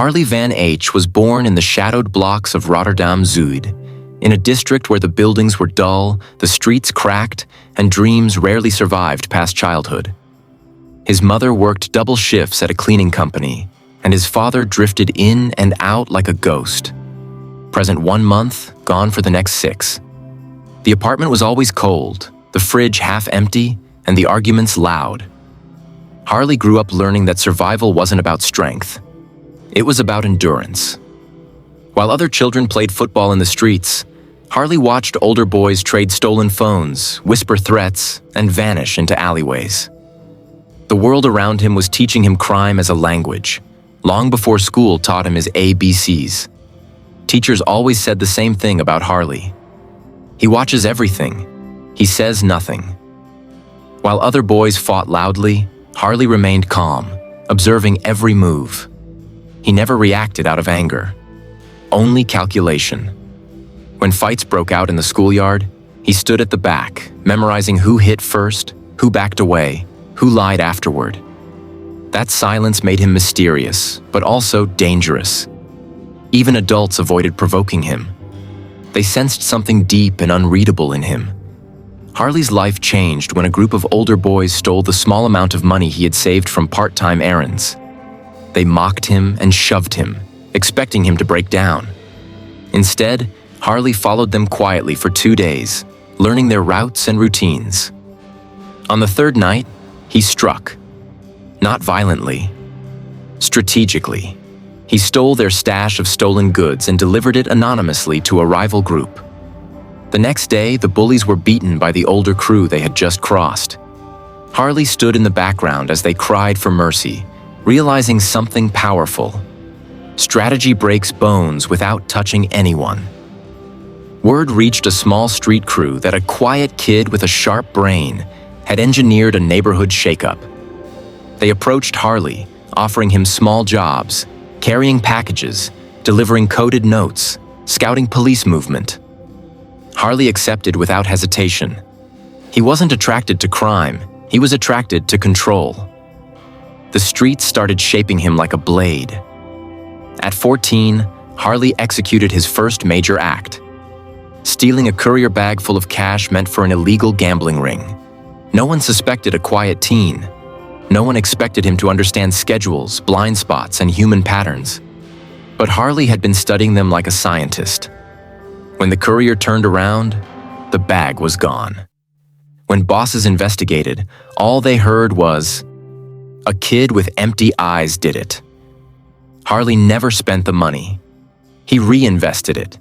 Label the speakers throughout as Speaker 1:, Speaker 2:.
Speaker 1: Harley van H was born in the shadowed blocks of Rotterdam, Zuid, in a district where the buildings were dull, the streets cracked, and dreams rarely survived past childhood. His mother worked double shifts at a cleaning company, and his father drifted in and out like a ghost. Present 1 month, gone for the next 6. The apartment was always cold, the fridge half empty, and the arguments loud. Harley grew up learning that survival wasn't about strength. It was about endurance. While other children played football in the streets, Harley watched older boys trade stolen phones, whisper threats, and vanish into alleyways. The world around him was teaching him crime as a language, long before school taught him his ABCs. Teachers always said the same thing about Harley. He watches everything. He says nothing. While other boys fought loudly, Harley remained calm, observing every move. He never reacted out of anger. Only calculation. When fights broke out in the schoolyard, he stood at the back, memorizing who hit first, who backed away, who lied afterward. That silence made him mysterious, but also dangerous. Even adults avoided provoking him. They sensed something deep and unreadable in him. Harley's life changed when a group of older boys stole the small amount of money he had saved from part-time errands. They mocked him and shoved him, expecting him to break down. Instead, Harley followed them quietly for 2 days, learning their routes and routines. On the 3rd night, he struck. Not violently. Strategically. He stole their stash of stolen goods and delivered it anonymously to a rival group. The next day, the bullies were beaten by the older crew they had just crossed. Harley stood in the background as they cried for mercy, realizing something powerful. Strategy breaks bones without touching anyone. Word reached a small street crew that a quiet kid with a sharp brain had engineered a neighborhood shakeup. They approached Harley, offering him small jobs, carrying packages, delivering coded notes, scouting police movement. Harley accepted without hesitation. He wasn't attracted to crime, he was attracted to control. The streets started shaping him like a blade. At 14, Harley executed his first major act. Stealing a courier bag full of cash meant for an illegal gambling ring. No one suspected a quiet teen. No one expected him to understand schedules, blind spots, and human patterns. But Harley had been studying them like a scientist. When the courier turned around, the bag was gone. When bosses investigated, all they heard was, "A kid with empty eyes did it." Harley never spent the money. He reinvested it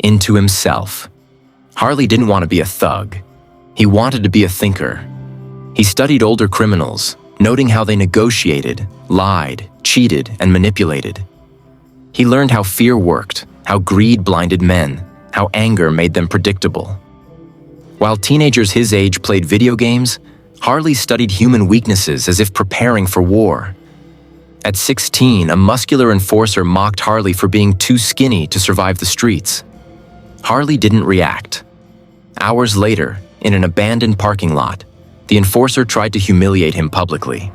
Speaker 1: into himself. Harley didn't want to be a thug. He wanted to be a thinker. He studied older criminals, noting how they negotiated, lied, cheated, and manipulated. He learned how fear worked, how greed blinded men, how anger made them predictable. While teenagers his age played video games, Harley studied human weaknesses as if preparing for war. At 16, a muscular enforcer mocked Harley for being too skinny to survive the streets. Harley didn't react. Hours later, in an abandoned parking lot, the enforcer tried to humiliate him publicly.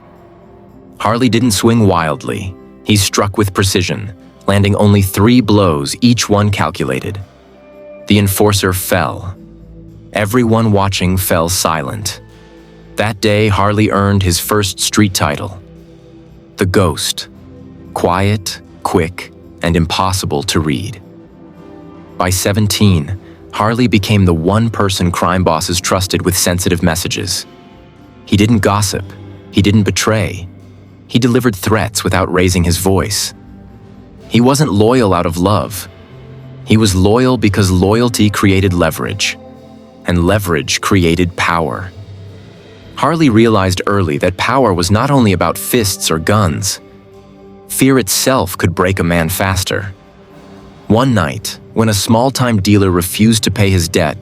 Speaker 1: Harley didn't swing wildly. He struck with precision, landing only 3 blows, each one calculated. The enforcer fell. Everyone watching fell silent. That day, Harley earned his first street title, The Ghost. Quiet, quick, and impossible to read. By 17, Harley became the one person crime bosses trusted with sensitive messages. He didn't gossip. He didn't betray. He delivered threats without raising his voice. He wasn't loyal out of love. He was loyal because loyalty created leverage, and leverage created power. Harley realized early that power was not only about fists or guns. Fear itself could break a man faster. One night, when a small-time dealer refused to pay his debt,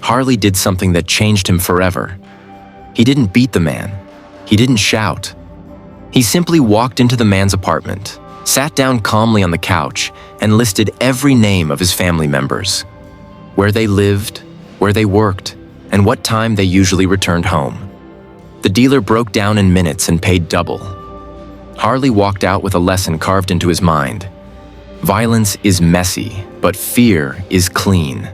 Speaker 1: Harley did something that changed him forever. He didn't beat the man. He didn't shout. He simply walked into the man's apartment, sat down calmly on the couch, and listed every name of his family members. Where they lived, where they worked, and what time they usually returned home. The dealer broke down in minutes and paid double. Harley walked out with a lesson carved into his mind. Violence is messy, but fear is clean.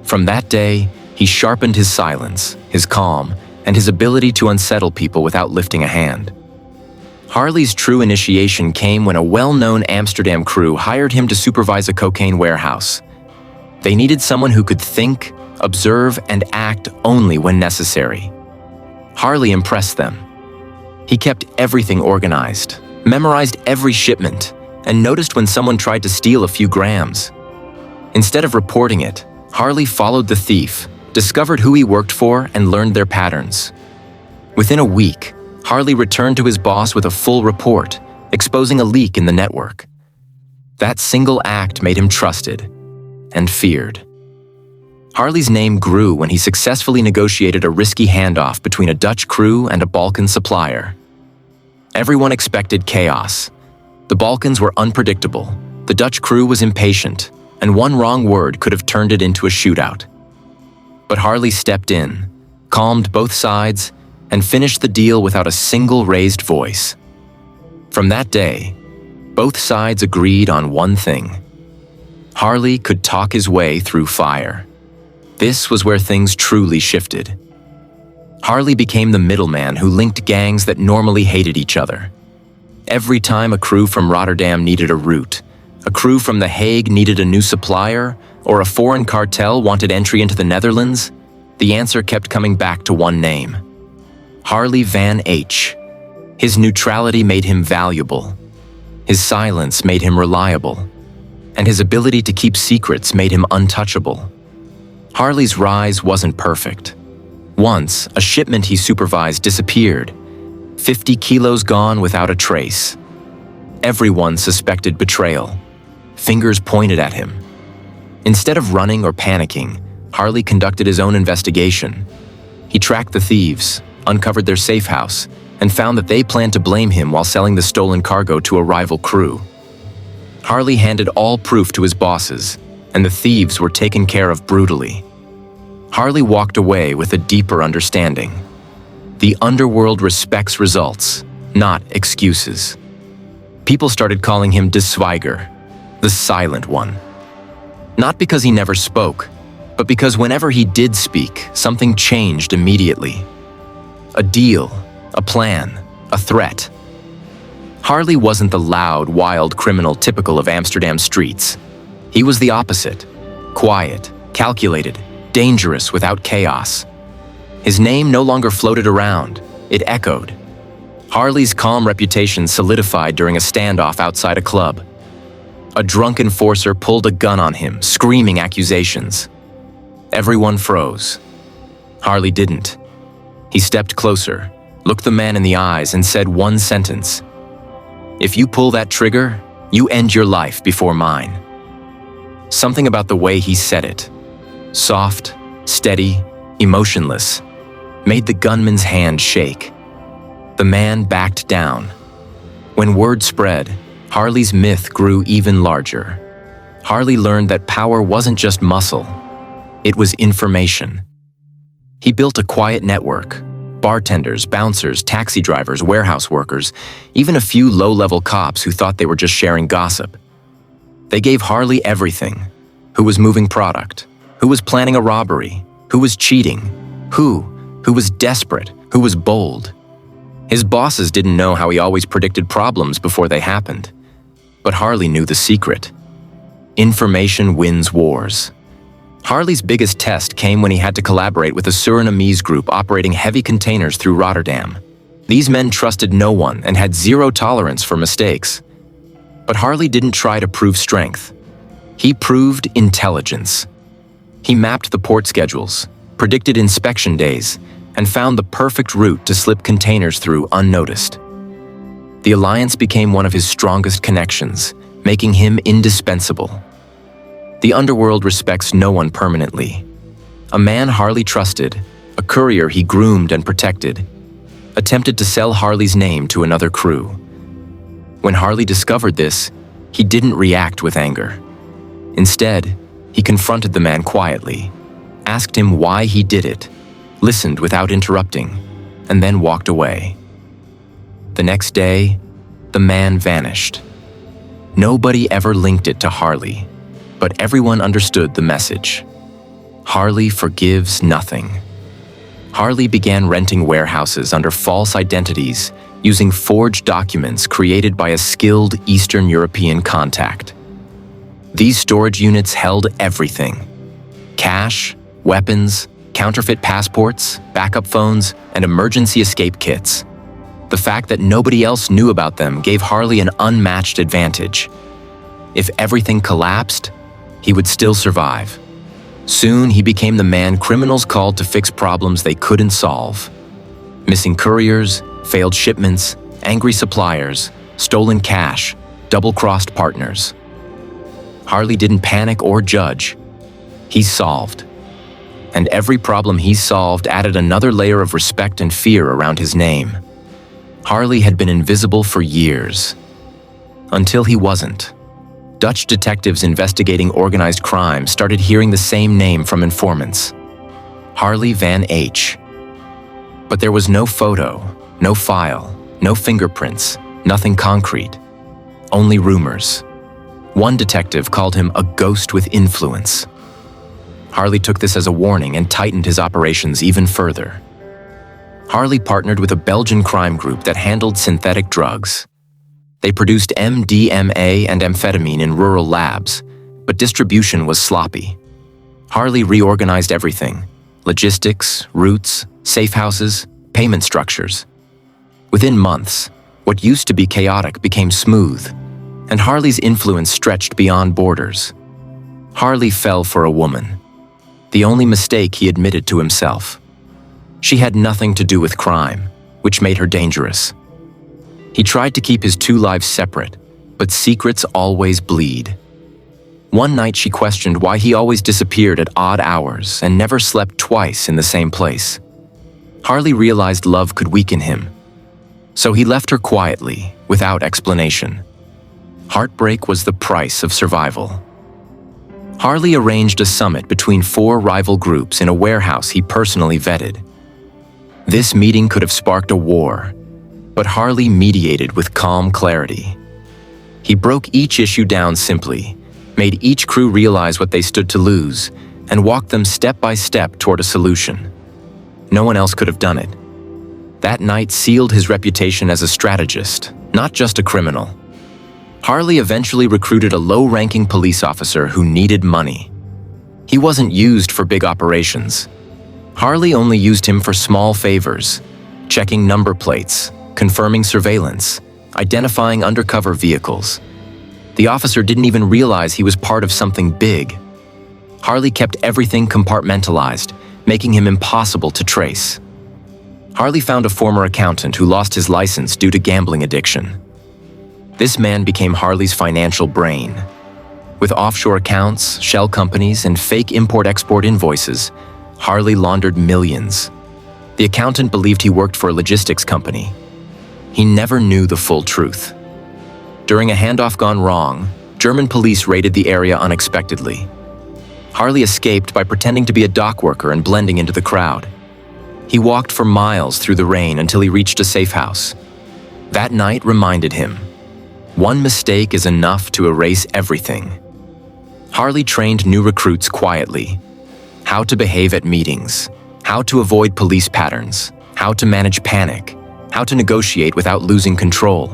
Speaker 1: From that day, he sharpened his silence, his calm, and his ability to unsettle people without lifting a hand. Harley's true initiation came when a well-known Amsterdam crew hired him to supervise a cocaine warehouse. They needed someone who could think, observe, and act only when necessary. Harley impressed them. He kept everything organized, memorized every shipment, and noticed when someone tried to steal a few grams. Instead of reporting it, Harley followed the thief, discovered who he worked for, and learned their patterns. Within a week, Harley returned to his boss with a full report, exposing a leak in the network. That single act made him trusted and feared. Harley's name grew when he successfully negotiated a risky handoff between a Dutch crew and a Balkan supplier. Everyone expected chaos. The Balkans were unpredictable, the Dutch crew was impatient, and one wrong word could have turned it into a shootout. But Harley stepped in, calmed both sides, and finished the deal without a single raised voice. From that day, both sides agreed on one thing. Harley could talk his way through fire. This was where things truly shifted. Harley became the middleman who linked gangs that normally hated each other. Every time a crew from Rotterdam needed a route, a crew from The Hague needed a new supplier, or a foreign cartel wanted entry into the Netherlands, the answer kept coming back to one name: Harley van H. His neutrality made him valuable. His silence made him reliable. And his ability to keep secrets made him untouchable. Harley's rise wasn't perfect. Once, a shipment he supervised disappeared, 50 kilos gone without a trace. Everyone suspected betrayal. Fingers pointed at him. Instead of running or panicking, Harley conducted his own investigation. He tracked the thieves, uncovered their safe house, and found that they planned to blame him while selling the stolen cargo to a rival crew. Harley handed all proof to his bosses, and the thieves were taken care of brutally. Harley walked away with a deeper understanding. The underworld respects results, not excuses. People started calling him Zwijger, the silent one. Not because he never spoke, but because whenever he did speak, something changed immediately. A deal, a plan, a threat. Harley wasn't the loud, wild criminal typical of Amsterdam streets. He was the opposite: quiet, calculated, dangerous without chaos. His name no longer floated around, it echoed. Harley's calm reputation solidified during a standoff outside a club. A drunk enforcer pulled a gun on him, screaming accusations. Everyone froze. Harley didn't. He stepped closer, looked the man in the eyes, and said one sentence: "If you pull that trigger, you end your life before mine." Something about the way he said it, soft, steady, emotionless, made the gunman's hand shake. The man backed down. When word spread, Harley's myth grew even larger. Harley learned that power wasn't just muscle, it was information. He built a quiet network: bartenders, bouncers, taxi drivers, warehouse workers, even a few low-level cops who thought they were just sharing gossip. They gave Harley everything: who was moving product, who was planning a robbery, who was cheating, who was desperate, who was bold. His bosses didn't know how he always predicted problems before they happened. But Harley knew the secret. Information wins wars. Harley's biggest test came when he had to collaborate with a Surinamese group operating heavy containers through Rotterdam. These men trusted no one and had zero tolerance for mistakes. But Harley didn't try to prove strength. He proved intelligence. He mapped the port schedules, predicted inspection days, and found the perfect route to slip containers through unnoticed. The alliance became one of his strongest connections, making him indispensable. The underworld respects no one permanently. A man Harley trusted, a courier he groomed and protected, attempted to sell Harley's name to another crew. When Harley discovered this, he didn't react with anger. Instead, he confronted the man quietly, asked him why he did it, listened without interrupting, and then walked away. The next day, The man vanished. Nobody ever linked it to Harley, but everyone understood the message. Harley forgives nothing. Harley began renting warehouses under false identities using forged documents created by a skilled Eastern European contact. These storage units held everything: cash, weapons, counterfeit passports, backup phones, and emergency escape kits. The fact that nobody else knew about them gave Harley an unmatched advantage. If everything collapsed, he would still survive. Soon, he became the man criminals called to fix problems they couldn't solve. Missing couriers, failed shipments, angry suppliers, stolen cash, double-crossed partners. Harley didn't panic or judge. He solved. And every problem he solved added another layer of respect and fear around his name. Harley had been invisible for years. Until he wasn't. Dutch detectives investigating organized crime started hearing the same name from informants: Harley van H. But there was no photo, no file, no fingerprints, nothing concrete. Only rumors. One detective called him a ghost with influence. Harley took this as a warning and tightened his operations even further. Harley partnered with a Belgian crime group that handled synthetic drugs. They produced MDMA and amphetamine in rural labs, but distribution was sloppy. Harley reorganized everything: logistics, routes, safe houses, payment structures. Within months, what used to be chaotic became smooth, and Harley's influence stretched beyond borders. Harley fell for a woman, the only mistake he admitted to himself. She had nothing to do with crime, which made her dangerous. He tried to keep his two lives separate, but secrets always bleed. One night she questioned why he always disappeared at odd hours and never slept twice in the same place. Harley realized love could weaken him, so he left her quietly, without explanation. Heartbreak was the price of survival. Harley arranged a summit between 4 rival groups in a warehouse he personally vetted. This meeting could have sparked a war, but Harley mediated with calm clarity. He broke each issue down simply, made each crew realize what they stood to lose, and walked them step by step toward a solution. No one else could have done it. That night sealed his reputation as a strategist, not just a criminal. Harley eventually recruited a low-ranking police officer who needed money. He wasn't used for big operations. Harley only used him for small favors: checking number plates, confirming surveillance, identifying undercover vehicles. The officer didn't even realize he was part of something big. Harley kept everything compartmentalized, making him impossible to trace. Harley found a former accountant who lost his license due to gambling addiction. This man became Harley's financial brain. With offshore accounts, shell companies, and fake import-export invoices, Harley laundered millions. The accountant believed he worked for a logistics company. He never knew the full truth. During a handoff gone wrong, German police raided the area unexpectedly. Harley escaped by pretending to be a dock worker and blending into the crowd. He walked for miles through the rain until he reached a safe house. That night reminded him, one mistake is enough to erase everything. Harley trained new recruits quietly: how to behave at meetings, how to avoid police patterns, how to manage panic, how to negotiate without losing control.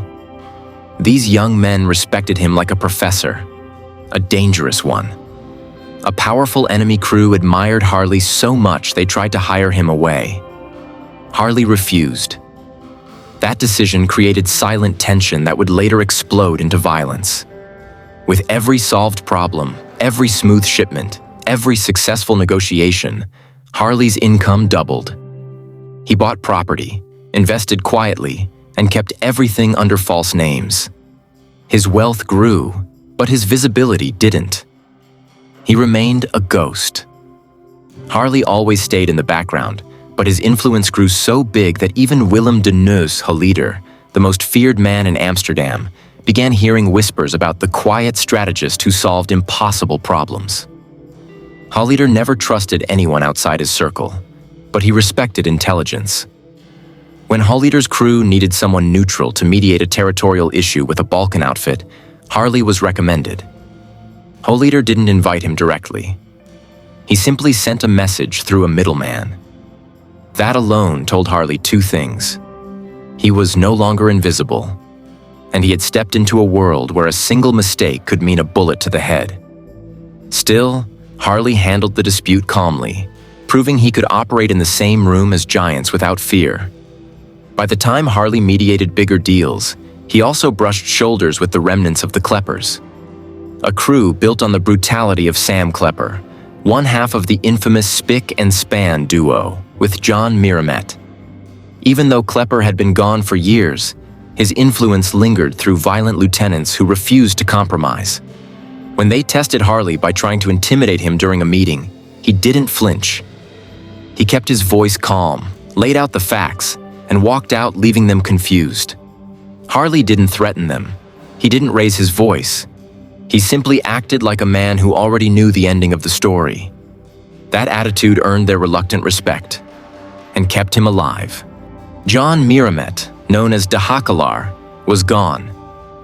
Speaker 1: These young men respected him like a professor, a dangerous one. A powerful enemy crew admired Harley so much they tried to hire him away. Harley refused. That decision created silent tension that would later explode into violence. With every solved problem, every smooth shipment, every successful negotiation, Harley's income doubled. He bought property, invested quietly, and kept everything under false names. His wealth grew, but his visibility didn't. He remained a ghost. Harley always stayed in the background, but his influence grew so big that even Willem de Neus Holleder, the most feared man in Amsterdam, began hearing whispers about the quiet strategist who solved impossible problems. Holleder never trusted anyone outside his circle, but he respected intelligence. When Holleder's crew needed someone neutral to mediate a territorial issue with a Balkan outfit, Harley was recommended. Holleder didn't invite him directly. He simply sent a message through a middleman. That alone told Harley two things. He was no longer invisible, and he had stepped into a world where a single mistake could mean a bullet to the head. Still, Harley handled the dispute calmly, proving he could operate in the same room as giants without fear. By the time Harley mediated bigger deals, he also brushed shoulders with the remnants of the Kleppers, a crew built on the brutality of Sam Klepper, one half of the infamous Spick and Span duo with John Miramet. Even though Klepper had been gone for years, his influence lingered through violent lieutenants who refused to compromise. When they tested Harley by trying to intimidate him during a meeting, he didn't flinch. He kept his voice calm, laid out the facts, and walked out, leaving them confused. Harley didn't threaten them. He didn't raise his voice. He simply acted like a man who already knew the ending of the story. That attitude earned their reluctant respect and kept him alive. John Miramet, known as Dahakalar, was gone,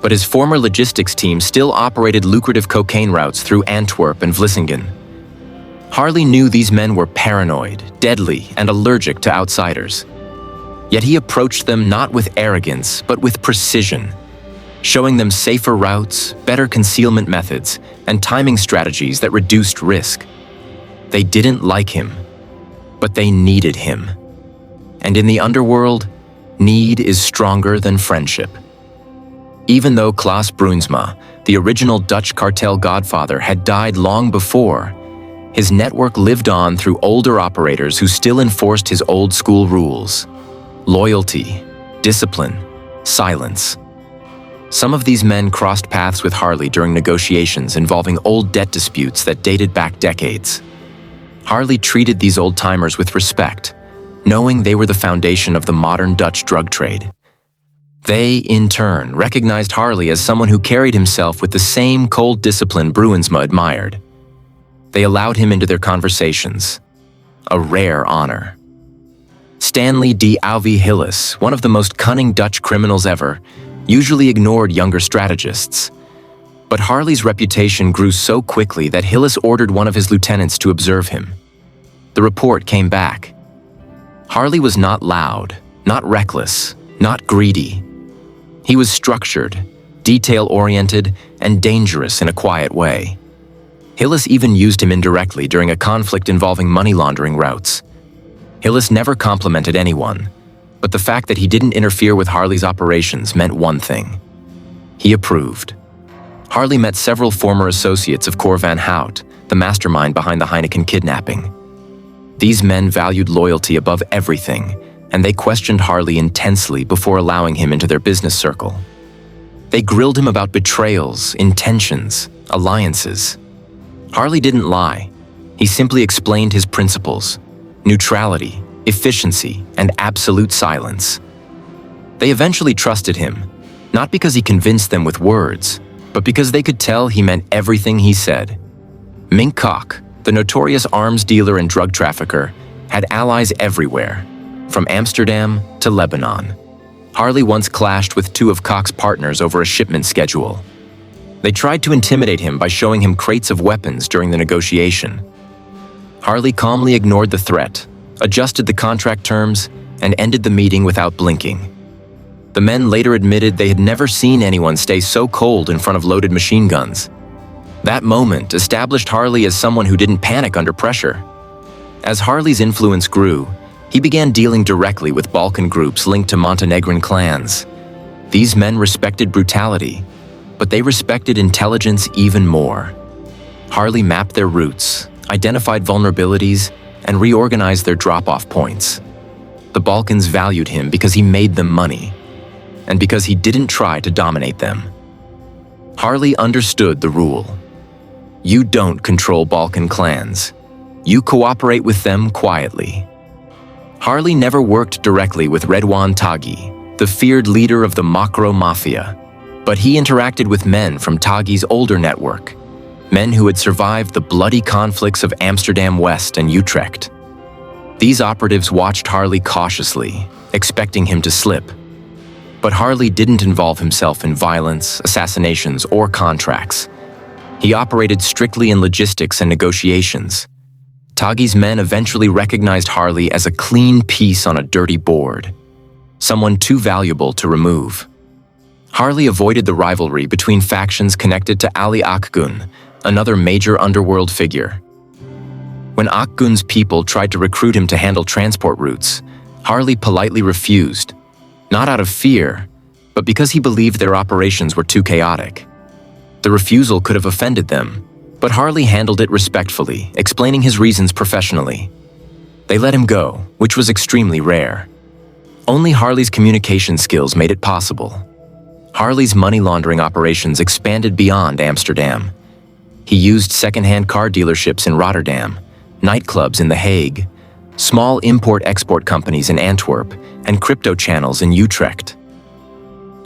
Speaker 1: but his former logistics team still operated lucrative cocaine routes through Antwerp and Vlissingen. Harley knew these men were paranoid, deadly, and allergic to outsiders. Yet he approached them not with arrogance, but with precision, showing them safer routes, better concealment methods, and timing strategies that reduced risk. They didn't like him, but they needed him. And in the underworld, need is stronger than friendship. Even though Klaas Bruinsma, the original Dutch cartel godfather, had died long before, his network lived on through older operators who still enforced his old-school rules. Loyalty, discipline, silence. Some of these men crossed paths with Harley during negotiations involving old debt disputes that dated back decades. Harley treated these old-timers with respect, knowing they were the foundation of the modern Dutch drug trade. They, in turn, recognized Harley as someone who carried himself with the same cold discipline Bruinsma admired. They allowed him into their conversations, a rare honor. Stanley D. Auve Hillis, one of the most cunning Dutch criminals ever, usually ignored younger strategists. But Harley's reputation grew so quickly that Hillis ordered one of his lieutenants to observe him. The report came back. Harley was not loud, not reckless, not greedy. He was structured, detail-oriented, and dangerous in a quiet way. Hillis even used him indirectly during a conflict involving money laundering routes. Hillis never complimented anyone, but the fact that he didn't interfere with Harley's operations meant one thing. He approved. Harley met several former associates of Cor van Hout, the mastermind behind the Heineken kidnapping. These men valued loyalty above everything, and they questioned Harley intensely before allowing him into their business circle. They grilled him about betrayals, intentions, alliances. Harley didn't lie. He simply explained his principles: neutrality, efficiency, and absolute silence. They eventually trusted him, not because he convinced them with words, but because they could tell he meant everything he said. Mink Kok, the notorious arms dealer and drug trafficker, had allies everywhere, from Amsterdam to Lebanon. Harley once clashed with two of Kok's partners over a shipment schedule. They tried to intimidate him by showing him crates of weapons during the negotiation. Harley calmly ignored the threat, adjusted the contract terms, and ended the meeting without blinking. The men later admitted they had never seen anyone stay so cold in front of loaded machine guns. That moment established Harley as someone who didn't panic under pressure. As Harley's influence grew, he began dealing directly with Balkan groups linked to Montenegrin clans. These men respected brutality, but they respected intelligence even more. Harley mapped their routes, identified vulnerabilities, and reorganized their drop-off points. The Balkans valued him because he made them money, and because he didn't try to dominate them. Harley understood the rule. You don't control Balkan clans. You cooperate with them quietly. Harley never worked directly with Redouane Taghi, the feared leader of the Makro Mafia, but he interacted with men from Taghi's older network, men who had survived the bloody conflicts of Amsterdam West and Utrecht. These operatives watched Harley cautiously, expecting him to slip. But Harley didn't involve himself in violence, assassinations, or contracts. He operated strictly in logistics and negotiations. Tagi's men eventually recognized Harley as a clean piece on a dirty board, someone too valuable to remove. Harley avoided the rivalry between factions connected to Ali Akgun, another major underworld figure. When Akgun's people tried to recruit him to handle transport routes, Harley politely refused, not out of fear, but because he believed their operations were too chaotic. The refusal could have offended them, but Harley handled it respectfully, explaining his reasons professionally. They let him go, which was extremely rare. Only Harley's communication skills made it possible. Harley's money laundering operations expanded beyond Amsterdam. He used second-hand car dealerships in Rotterdam, nightclubs in The Hague, small import-export companies in Antwerp, and crypto channels in Utrecht.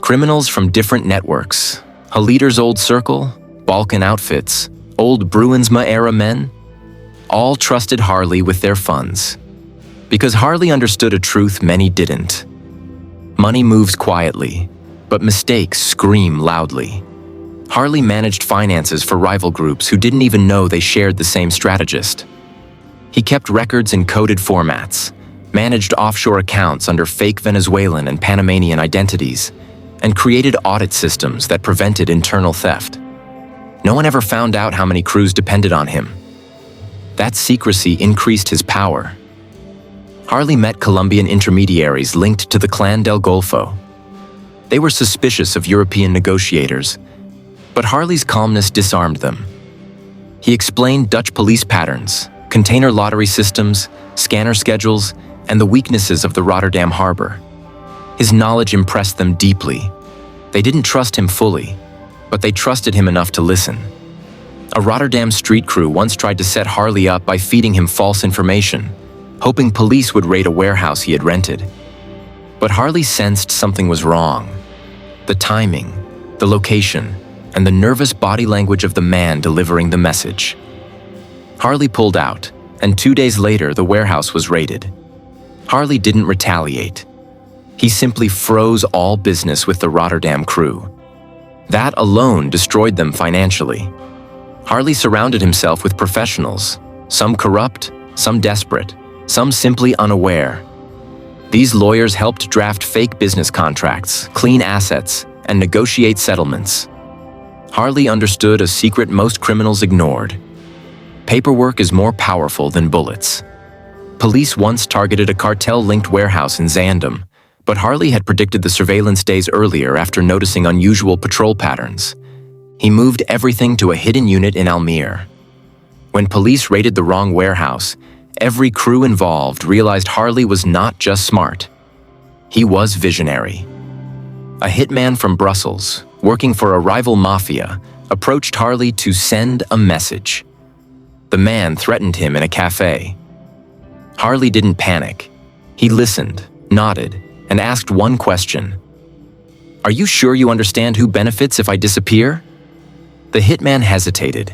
Speaker 1: Criminals from different networks, Haliter's Old Circle, Balkan Outfits, Old Bruinsma-era men, all trusted Harley with their funds. Because Harley understood a truth many didn't. Money moves quietly, but mistakes scream loudly. Harley managed finances for rival groups who didn't even know they shared the same strategist. He kept records in coded formats, managed offshore accounts under fake Venezuelan and Panamanian identities, and created audit systems that prevented internal theft. No one ever found out how many crews depended on him. That secrecy increased his power. Harley met Colombian intermediaries linked to the Clan del Golfo. They were suspicious of European negotiators, but Harley's calmness disarmed them. He explained Dutch police patterns, container lottery systems, scanner schedules, and the weaknesses of the Rotterdam harbor. His knowledge impressed them deeply. They didn't trust him fully, but they trusted him enough to listen. A Rotterdam street crew once tried to set Harley up by feeding him false information, hoping police would raid a warehouse he had rented. But Harley sensed something was wrong. The timing, the location, and the nervous body language of the man delivering the message. Harley pulled out, and 2 days later the warehouse was raided. Harley didn't retaliate. He simply froze all business with the Rotterdam crew. That alone destroyed them financially. Harley surrounded himself with professionals, some corrupt, some desperate, some simply unaware. These lawyers helped draft fake business contracts, clean assets, and negotiate settlements. Harley understood a secret most criminals ignored. Paperwork is more powerful than bullets. Police once targeted a cartel-linked warehouse in Zaandam, but Harley had predicted the surveillance days earlier after noticing unusual patrol patterns. He moved everything to a hidden unit in Almere. When police raided the wrong warehouse, every crew involved realized Harley was not just smart. He was visionary. A hitman from Brussels, working for a rival mafia, approached Harley to send a message. The man threatened him in a cafe. Harley didn't panic. He listened, nodded, and asked one question. "Are you sure you understand who benefits if I disappear?" The hitman hesitated.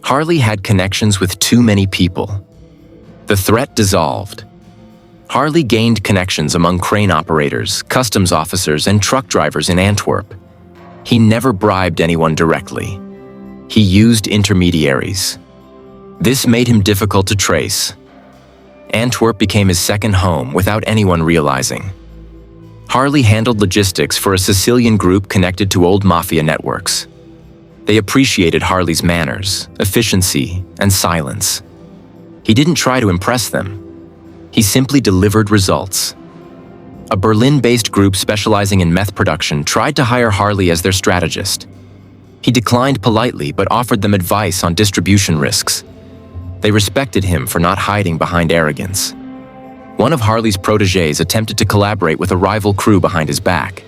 Speaker 1: Harley had connections with too many people. The threat dissolved. Harley gained connections among crane operators, customs officers, and truck drivers in Antwerp. He never bribed anyone directly. He used intermediaries. This made him difficult to trace. Antwerp became his second home without anyone realizing. Harley handled logistics for a Sicilian group connected to old mafia networks. They appreciated Harley's manners, efficiency, and silence. He didn't try to impress them. He simply delivered results. A Berlin-based group specializing in meth production tried to hire Harley as their strategist. He declined politely but offered them advice on distribution risks. They respected him for not hiding behind arrogance. One of Harley's protégés attempted to collaborate with a rival crew behind his back.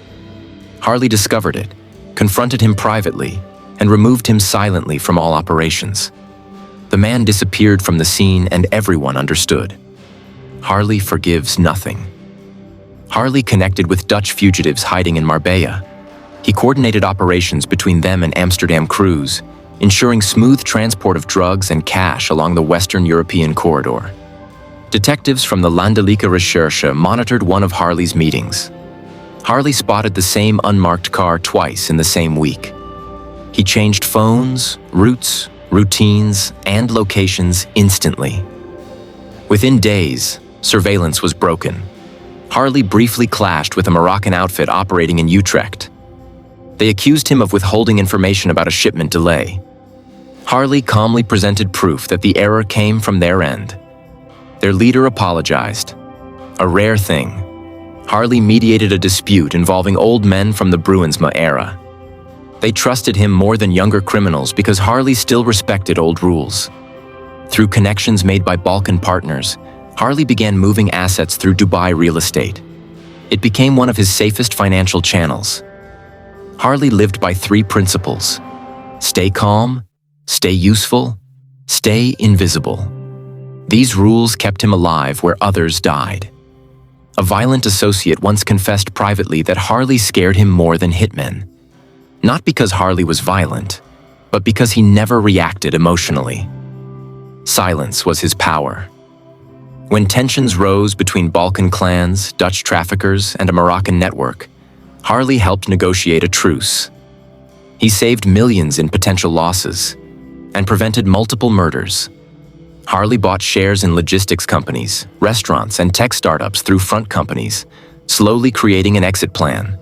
Speaker 1: Harley discovered it, confronted him privately, and removed him silently from all operations. The man disappeared from the scene and everyone understood. Harley forgives nothing. Harley connected with Dutch fugitives hiding in Marbella. He coordinated operations between them and Amsterdam crews, ensuring smooth transport of drugs and cash along the Western European corridor. Detectives from the Landelijke Recherche monitored one of Harley's meetings. Harley spotted the same unmarked car twice in the same week. He changed phones, routes, routines, and locations instantly. Within days, surveillance was broken. Harley briefly clashed with a Moroccan outfit operating in Utrecht. They accused him of withholding information about a shipment delay. Harley calmly presented proof that the error came from their end. Their leader apologized. A rare thing. Harley mediated a dispute involving old men from the Bruinsma era. They trusted him more than younger criminals because Harley still respected old rules. Through connections made by Balkan partners, Harley began moving assets through Dubai real estate. It became one of his safest financial channels. Harley lived by 3 principles: stay calm, stay useful, stay invisible. These rules kept him alive where others died. A violent associate once confessed privately that Harley scared him more than hitmen. Not because Harley was violent, but because he never reacted emotionally. Silence was his power. When tensions rose between Balkan clans, Dutch traffickers, and a Moroccan network, Harley helped negotiate a truce. He saved millions in potential losses and prevented multiple murders. Harley bought shares in logistics companies, restaurants, and tech startups through front companies, slowly creating an exit plan.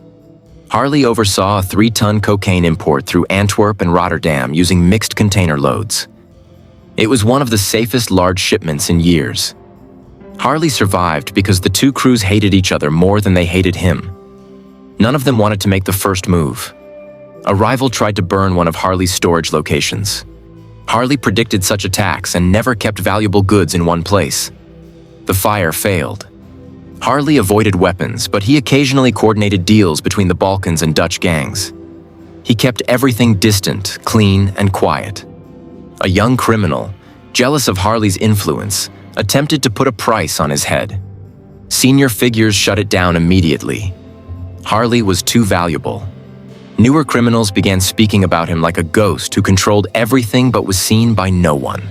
Speaker 1: Harley oversaw a 3-ton cocaine import through Antwerp and Rotterdam using mixed container loads. It was one of the safest large shipments in years. Harley survived because the 2 crews hated each other more than they hated him. None of them wanted to make the first move. A rival tried to burn one of Harley's storage locations. Harley predicted such attacks and never kept valuable goods in one place. The fire failed. Harley avoided weapons, but he occasionally coordinated deals between the Balkans and Dutch gangs. He kept everything distant, clean, and quiet. A young criminal, jealous of Harley's influence, attempted to put a price on his head. Senior figures shut it down immediately. Harley was too valuable. Newer criminals began speaking about him like a ghost who controlled everything but was seen by no one.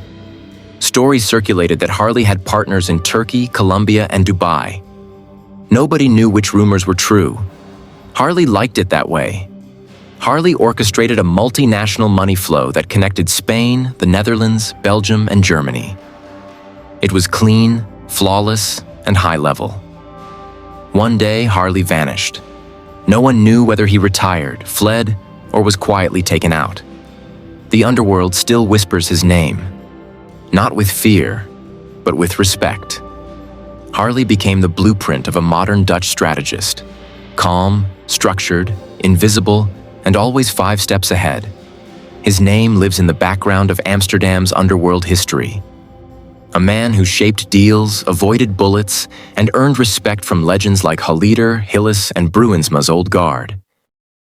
Speaker 1: Stories circulated that Harley had partners in Turkey, Colombia, and Dubai. Nobody knew which rumors were true. Harley liked it that way. Harley orchestrated a multinational money flow that connected Spain, the Netherlands, Belgium, and Germany. It was clean, flawless, and high level. One day, Harley vanished. No one knew whether he retired, fled, or was quietly taken out. The underworld still whispers his name, not with fear, but with respect. Harley became the blueprint of a modern Dutch strategist, calm, structured, invisible, and always 5 steps ahead. His name lives in the background of Amsterdam's underworld history. A man who shaped deals, avoided bullets, and earned respect from legends like Hallider, Hillis, and Bruinsma's old guard.